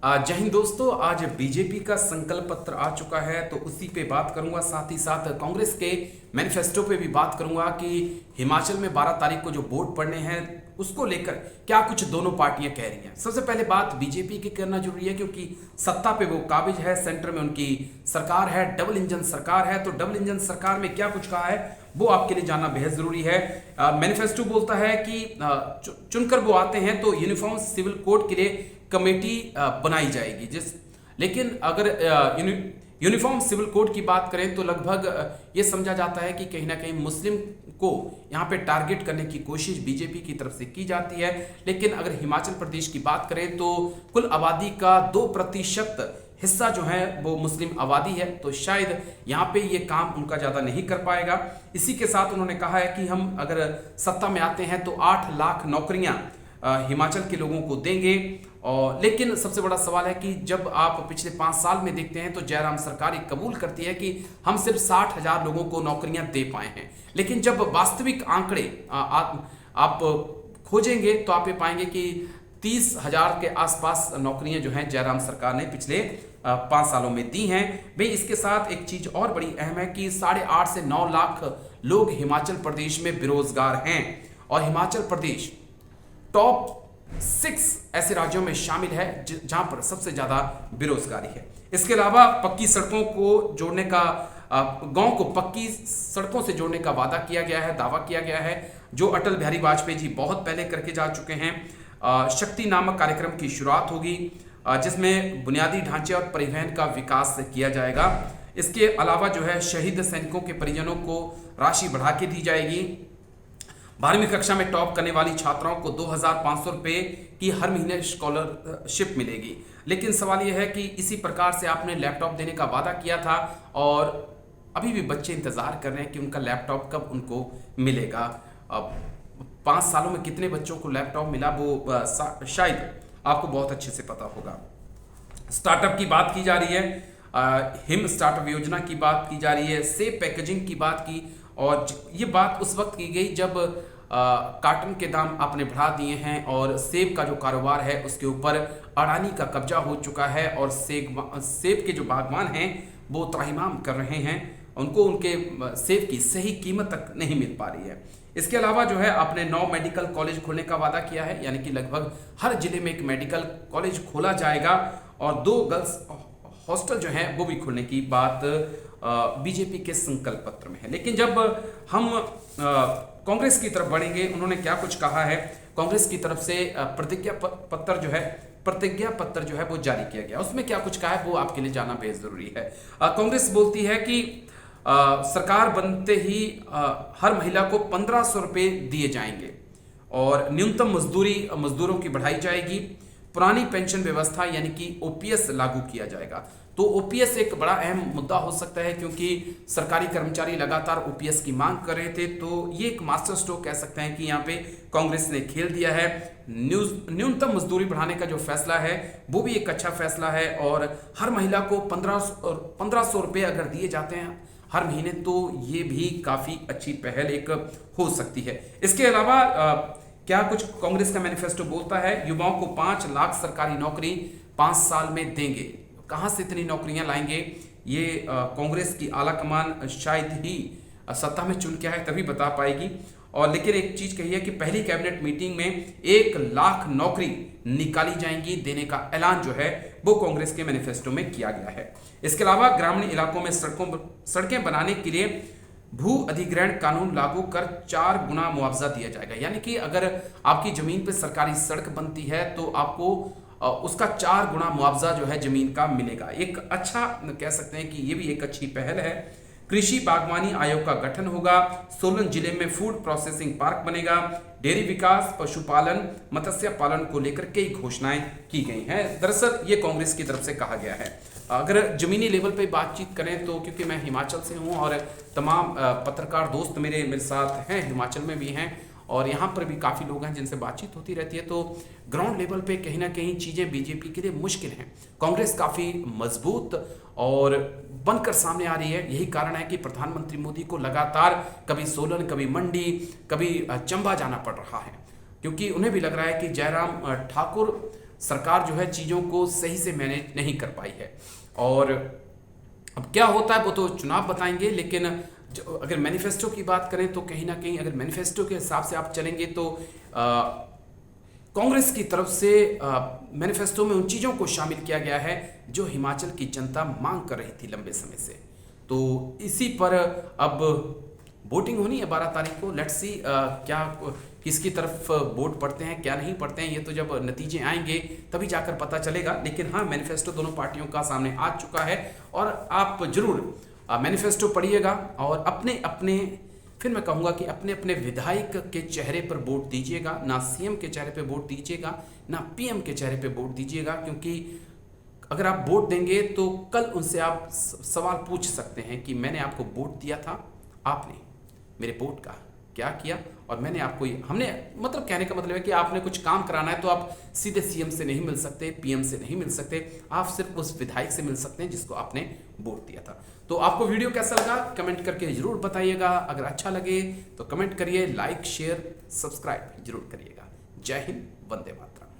जय हिंद दोस्तों। आज बीजेपी का संकल्प पत्र आ चुका है तो उसी पे बात करूंगा। साथ ही साथ कांग्रेस के मैनिफेस्टो पे भी बात करूंगा कि हिमाचल में 12 तारीख को जो वोट पड़ने हैं उसको लेकर क्या कुछ दोनों पार्टियां कह रही हैं। सबसे पहले बात बीजेपी की करना जरूरी है क्योंकि सत्ता पे वो काबिज है, सेंटर में उनकी सरकार है, डबल इंजन सरकार है। तो डबल इंजन सरकार में क्या कुछ कहा है वो आपके लिए जानना बेहद जरूरी है। मैनिफेस्टो बोलता है कि चुनकर वो आते हैं तो यूनिफॉर्म सिविल कोड के लिए कमेटी बनाई जाएगी। लेकिन अगर यूनिफॉर्म सिविल कोड की बात करें तो लगभग ये समझा जाता है कि कहीं ना कहीं मुस्लिम को यहाँ पे टारगेट करने की कोशिश बीजेपी की तरफ से की जाती है। लेकिन अगर हिमाचल प्रदेश की बात करें तो कुल आबादी का 2% हिस्सा जो है वो मुस्लिम आबादी है, तो शायद यहाँ पे ये काम उनका ज़्यादा नहीं कर पाएगा। इसी के साथ उन्होंने कहा है कि हम अगर सत्ता में आते हैं तो 8 लाख नौकरियाँ हिमाचल के लोगों को देंगे। और लेकिन सबसे बड़ा सवाल है कि जब आप पिछले 5 साल में देखते हैं तो जयराम सरकार ये कबूल करती है कि हम सिर्फ 60,000 लोगों को नौकरियां दे पाए हैं। लेकिन जब वास्तविक आंकड़े आप खोजेंगे तो आप ये पाएंगे कि 30,000 के आसपास नौकरियां जो हैं जयराम सरकार ने पिछले 5 सालों में दी हैं। भाई इसके साथ एक चीज और बड़ी अहम है कि 8.5 से 9 लाख लोग हिमाचल प्रदेश में बेरोजगार हैं और हिमाचल प्रदेश टॉप 6 ऐसे राज्यों में शामिल है जहां पर सबसे ज्यादा बेरोजगारी है। इसके अलावा पक्की सड़कों को जोड़ने का, गांव को पक्की सड़कों से जोड़ने का वादा किया गया है, दावा किया गया है, जो अटल बिहारी वाजपेयी जी बहुत पहले करके जा चुके हैं। शक्ति नामक कार्यक्रम की शुरुआत होगी जिसमें बुनियादी ढांचे और परिवहन का विकास किया जाएगा। इसके अलावा जो है शहीद सैनिकों के परिजनों को राशि बढ़ा के दी जाएगी। 12वीं कक्षा में टॉप करने वाली छात्राओं को 2,500 रुपये की हर महीने स्कॉलरशिप मिलेगी। लेकिन सवाल यह है कि इसी प्रकार से आपने लैपटॉप देने का वादा किया था और अभी भी बच्चे इंतजार कर रहे हैं कि उनका लैपटॉप कब उनको मिलेगा। अब 5 सालों में कितने बच्चों को लैपटॉप मिला वो शायद आपको बहुत अच्छे से पता होगा। स्टार्टअप की बात की जा रही है, हिम स्टार्टअप योजना की बात की जा रही है, सेफ पैकेजिंग की बात की, और ये बात उस वक्त की गई जब कार्टन के दाम आपने बढ़ा दिए हैं और सेब का जो कारोबार है उसके ऊपर अडानी का कब्जा हो चुका है और सेब के जो बागवान हैं वो त्राहिमाम कर रहे हैं, उनको उनके सेब की सही कीमत तक नहीं मिल पा रही है। इसके अलावा जो है आपने 9 मेडिकल कॉलेज खोलने का वादा किया है, यानी कि लगभग हर जिले में एक मेडिकल कॉलेज खोला जाएगा और 2 गर्ल्स हॉस्टल जो है वो भी खोलने की बात बीजेपी के संकल्प पत्र में है। लेकिन जब हम कांग्रेस की तरफ बढ़ेंगे, उन्होंने क्या कुछ कहा है। कांग्रेस की तरफ से प्रतिज्ञा पत्र जो है वो जारी किया गया। उसमें क्या कुछ कहा है वो आपके लिए जानना बेहद जरूरी है। कांग्रेस बोलती है कि सरकार बनते ही हर महिला को 1,500 रुपये दिए जाएंगे और न्यूनतम मजदूरों की बढ़ाई जाएगी। पुरानी पेंशन व्यवस्था यानी कि ओपीएस लागू किया जाएगा। तो ओपीएस एक बड़ा अहम मुद्दा हो सकता है क्योंकि सरकारी कर्मचारी लगातार ओपीएस की मांग कर रहे थे, तो ये एक मास्टर स्ट्रोक कह सकते हैं कि यहाँ पे कांग्रेस ने खेल दिया है। न्यूनतम मजदूरी बढ़ाने का जो फैसला है वो भी एक अच्छा फैसला है और हर महिला को 1,500 रुपये अगर दिए जाते हैं हर महीने तो ये भी काफी अच्छी पहल एक हो सकती है। इसके अलावा क्या कुछ कांग्रेस का मैनिफेस्टो बोलता है, युवाओं को 5 लाख सरकारी नौकरी 5 साल में देंगे। कहां से इतनी नौकरियां लाएंगे ये कांग्रेस की आला कमान शायद ही सत्ता में चुन के आए तभी बता पाएगी। और लेकिन एक चीज कही है कि पहली कैबिनेट मीटिंग में 1 लाख नौकरी निकाली जाएंगी देने का ऐलान जो है वो कांग्रेस के मैनिफेस्टो में किया गया है। इसके अलावा ग्रामीण इलाकों में सड़कें बनाने के लिए भू अधिग्रहण कानून लागू कर 4 गुना मुआवजा दिया जाएगा। यानी कि अगर आपकी जमीन पर सरकारी सड़क बनती है तो आपको उसका 4 गुना मुआवजा जो है जमीन का मिलेगा। एक अच्छा कह सकते हैं कि ये भी एक अच्छी पहल है। कृषि बागवानी आयोग का गठन होगा। सोलन जिले में फूड प्रोसेसिंग पार्क बनेगा। डेयरी विकास, पशुपालन, मत्स्य पालन को लेकर कई घोषणाएं की गई हैं। दरअसल ये कांग्रेस की तरफ से कहा गया है। अगर जमीनी लेवल पे बातचीत करें तो क्योंकि मैं हिमाचल से हूं और तमाम पत्रकार दोस्त मेरे साथ हैं, हिमाचल में भी हैं और यहाँ पर भी काफ़ी लोग हैं जिनसे बातचीत होती रहती है, तो ग्राउंड लेवल पे कहीं ना कहीं चीज़ें बीजेपी के लिए मुश्किल हैं। कांग्रेस काफ़ी मजबूत और बनकर सामने आ रही है। यही कारण है कि प्रधानमंत्री मोदी को लगातार कभी सोलन, कभी मंडी, कभी चंबा जाना पड़ रहा है, क्योंकि उन्हें भी लग रहा है कि जयराम ठाकुर सरकार जो है चीज़ों को सही से मैनेज नहीं कर पाई है। और अब क्या होता है वो तो चुनाव बताएंगे, लेकिन अगर मैनिफेस्टो की बात करें तो कहीं ना कहीं अगर मैनिफेस्टो के हिसाब से आप चलेंगे तो कांग्रेस की तरफ से मैनिफेस्टो में उन चीज़ों को शामिल किया गया है जो हिमाचल की जनता मांग कर रही थी लंबे समय से। तो इसी पर अब वोटिंग होनी है 12 तारीख को। लेट्स सी क्या किसकी तरफ वोट पड़ते हैं क्या नहीं पड़ते हैं, ये तो जब नतीजे आएंगे तभी जाकर पता चलेगा। लेकिन हाँ, मैनिफेस्टो दोनों पार्टियों का सामने आ चुका है और आप जरूर मैनिफेस्टो पढ़िएगा और अपने अपने, फिर मैं कहूँगा कि अपने अपने विधायक के चेहरे पर वोट दीजिएगा, ना सीएम के चेहरे पर वोट दीजिएगा, ना पीएम के चेहरे पर वोट दीजिएगा। क्योंकि अगर आप वोट देंगे तो कल उनसे आप सवाल पूछ सकते हैं कि मैंने आपको वोट दिया था, आपने मेरे वोट का क्या किया। और मैंने आपको हमने मतलब कहने का मतलब है कि आपने कुछ काम कराना है तो आप सीधे सीएम से नहीं मिल सकते, पीएम से नहीं मिल सकते, आप सिर्फ उस विधायक से मिल सकते हैं जिसको आपने वोट दिया था। तो आपको वीडियो कैसा लगा कमेंट करके जरूर बताइएगा। अगर अच्छा लगे तो कमेंट करिए, लाइक शेयर सब्सक्राइब जरूर करिएगा। जय हिंद, वंदे मातरम।